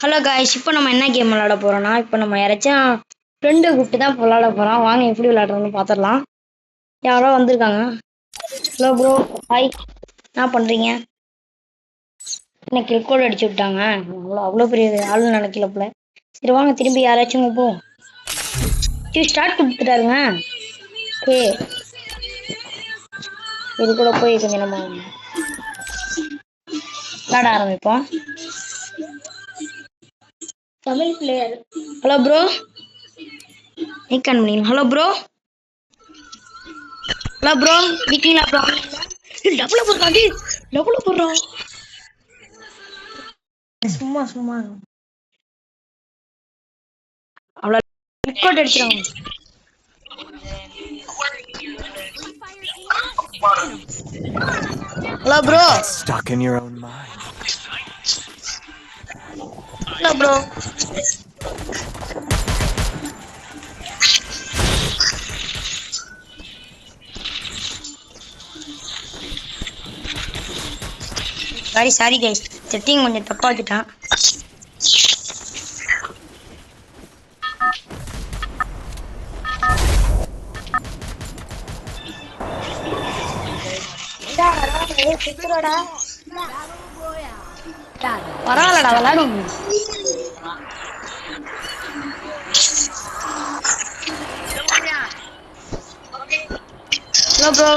Hello guys, இப்போ நம்ம என்ன கேம் விளாட போறோம்னா, இப்போ நம்ம யாராச்சும் ஃப்ரெண்டு கூப்பிட்டு தான் விளாட போறோம். வாங்க எப்படி விளாடுறோம்னு பார்த்துடலாம். யாரோ வந்திருக்காங்க. Hello bro, hi. என்ன பண்றீங்க? எனக்கு ரெக்கார்ட் அடிச்சு விட்டாங்க. அவ்வளோ பெரிய ஆளு நினைக்கல போல. சரி வாங்க திரும்பி யாராச்சும் கூப்பிடுவோம். சரி ஸ்டார்ட் கொடுத்துட்டாருங்க. ஓகே, இது கூட போய் கொஞ்சம் நம்ம விளாட ஆரம்பிப்போம். Tamil player. Hello bro, mic on பண்ணிக்கலாம். ஹலோ ப்ரோ, ஹலோ ப்ரோ, இருக்கீங்களா ப்ரோ? டபுள போடுறாங்க, டபுள போடுறோம். சும்மா சும்மா அவ்வளோ ரெக்கார்ட் அடிச்சிடும். Hello bro, Stuck in your own mind. Hello bro. Sorry guys, setting கொஞ்சம் தப்பா வச்சுட்டான். பரவாயில்லடா, விளாடும். Hello bro.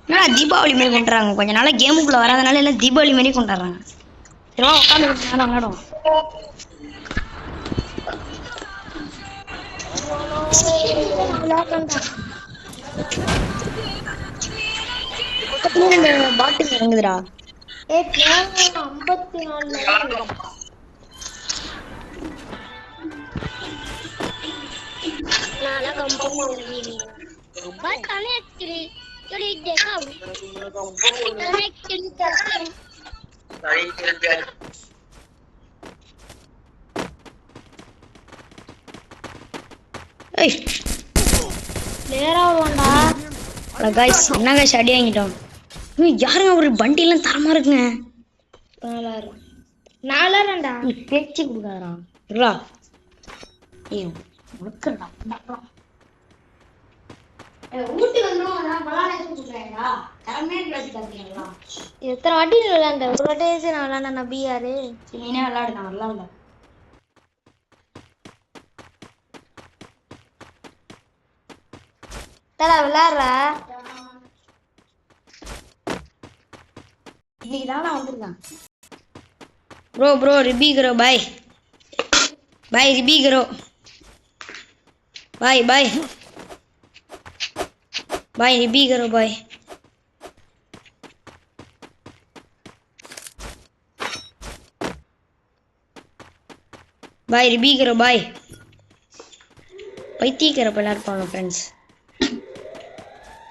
என்னடா தீபாவளி மாதிரி கொண்டாடுறாங்க? கொஞ்ச நாளா கேமுக்குள்ள வராதனால எல்லாம் தீபாவளி மாதிரி கொண்டாடுறாங்க. சரிவா உட்காந்து விளாடும். பாட்டில் இறங்குதுடா. 54 नाला कंपाउंड बात आने एक्चुअली चलो एक देखा एक्चुअली करते हैं ஏய் நேரா வாடா. அட गाइस, என்ன गाइस அடி வாங்கிட்டோம். யாருங்க ஒரு வண்டி எல்லாம் தரமா இருக்குங்க. 4000 நீ பேச்சு கொடுக்காதடா. இருடா. ஏய் உனக்குடா. ஊட்டி வந்தோம் நான் பலான சொல்றேன்டா. கரமே கிளாஸ் தரீங்களா? எத்தனை வாட்டி விளையாண்ட? ஒரு வாட்டி நான் விளையாண்ட நபி யாரு? நீனே விளையாடு, நான் விளையாடல. தல விளையாடுற இன்னைக்கு தானா வந்திருக்கான். ப்ரோ ரிபி கரோ பாய். பாய் ரிபி கரோ. பாய் பாய் பாய் ரிபி करो बाय. பாய் ரிபி करो பாய். பைத்தியக்கார பையலா இருப்பாங்க ஃப்ரெண்ட்ஸ்.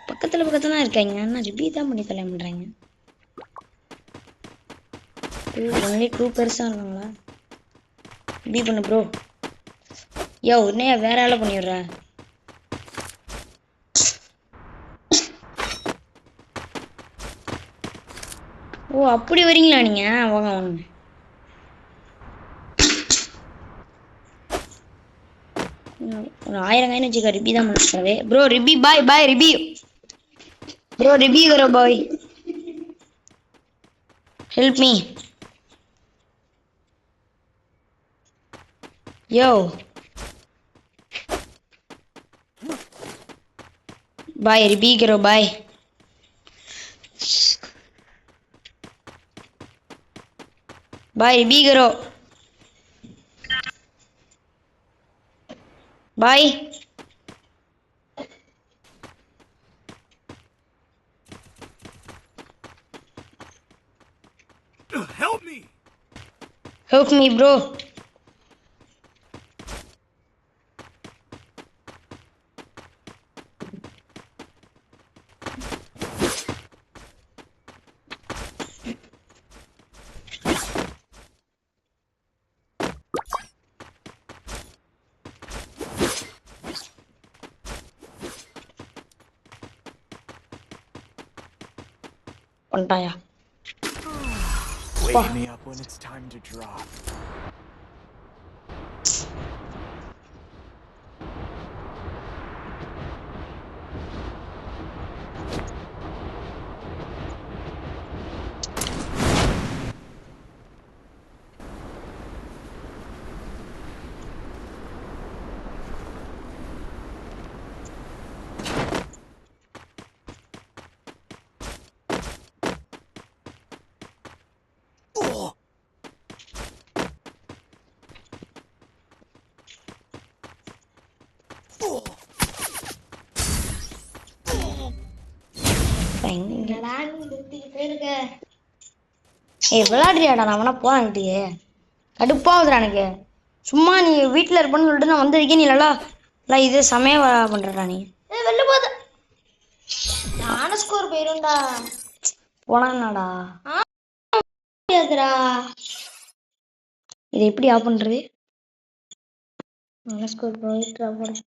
பக்கத்துல தான் இருக்காங்க. ஆனா ரிபி தான் பண்ணி தலை பண்றாங்க. ஒன்லி 2 பெருசா இருக்காங்களா? ரிபி பண்ணு ப்ரோ. யோ என்ன வேற ஆள பண்ணி விடுற? ஓ அப்படி வரீங்களா நீங்க? வாங்க வாங்க. ஒரு 1000 காயின் வச்சுக்க. ரிபி தான் பண்ணுறாரு. ப்ரோ ரிபி பாய் பாய் ரிபி. ப்ரோ ரிபி करो பாய். Help me. யோ பாய் ரிபி करो பாய். बाय रिबी करो बाय. help me bro. பண்ணிட்டாயா? Wake me up when it's time to drop. என்னடா நீ சுத்திக்கிட்டே இருக்க? விளையாடுறியாடா? நான் வேணா போறேன்ட்டியே. கடுப்பாகுதுடா எனக்கு. சும்மா நீ வீட்டில் இருப்பேன்னு சொல்லிட்டு நான் வந்திருக்கேன். நீ நல்லா இல்லை இது சமயம் பண்ணுறடா நீ. வெளில போத நானும் ஸ்கோர் போயிரும்டா. போனாடா முடியாதுடா. இதை எப்படி ஆஃப் பண்ணுறது? நானும் ஸ்கோர் போயிட்டு போறேன்.